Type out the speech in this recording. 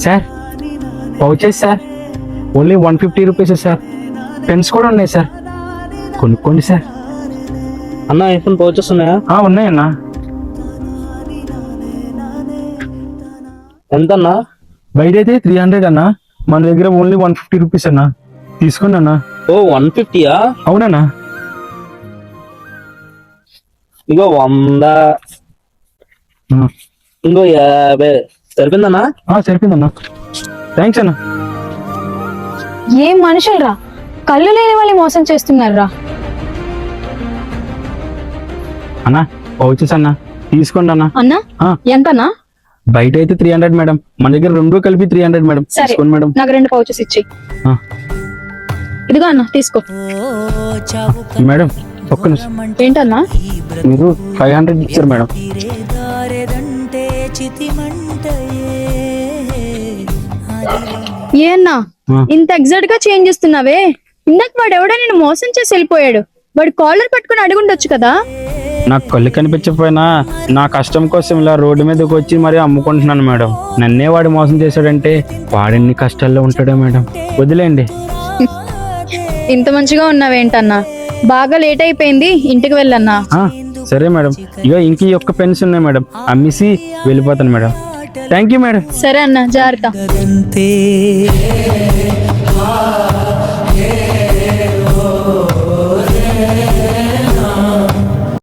Sir pouches sir only 150 rupees sir. Pens కూడా ఉన్నాయి sir, కొనుక్కోండి సార్. అన్న ఐఫోన్ పౌచెస్ ఉన్నాయా? ఉన్నాయన్నా. ఎంతన్నా? బయట అయితే 300 అన్నా, మన దగ్గర ఓన్లీ 150 రూపీస్ అన్నా. తీసుకోండి అన్నా. ఓ 150యా? అవునన్నా. ఇగో 100, ఇంకో 50 సరిపోయిందన్నా? సరిపోయిందన్నా. థ్యాంక్స్ అన్నా. ఏం మనుషులు రా, కళ్ళు లేని వాళ్ళు మోసం చేస్తున్నారు రా. అన్నా పౌచెస్ అన్నా, తీసుకోండి అన్నా. అన్నా ఎంతనా? బయట అయితే 300 మేడం, మన దగ్గర రెండు కలిపి 300 మేడం. సరే తీసుకోండి మేడం. నాకు 2 పౌచెస్ ఇచ్చేయి. ఇదిగో అన్న తీసుకో. మేడం ఒక్క నిమిషం. ఏంటన్నా? మీరు 500 ఇచ్చారు మేడం. ఏ అన్నా ఇంత ఎగ్జాక్ట్ గా చేంజ్ చేస్తున్నావే? ఇందాక వాడు ఎవడో నేను మోసం చేసి వెళ్ళిపోయాడు. వాడు కాలర్ పట్టుకుని అడుగుండొచ్చు కదా. నాకు కళ్ళు కనిపించకపోయినా నా కష్టం కోసం ఇలా రోడ్డు మీదకి వచ్చి మరీ అమ్ముకుంటున్నాను మేడం. నన్నే వాడు మోసం చేశాడంటే వాడెన్ని కష్టాల్లో ఉంటాడో మేడం. వదిలేండి. ఇంత మంచిగా ఉన్నావేంటన్నా? బాగా లేట్ అయిపోయింది, ఇంటికి వెళ్ళన్నా. సరే మేడం. ఇగో ఇంక ఈ ఒక్క పెన్స్ ఉన్నాయి మేడం, అమ్మేసి వెళ్ళిపోతాను మేడం. Thank you madam. సరే అన్న, జాగ్రత్త.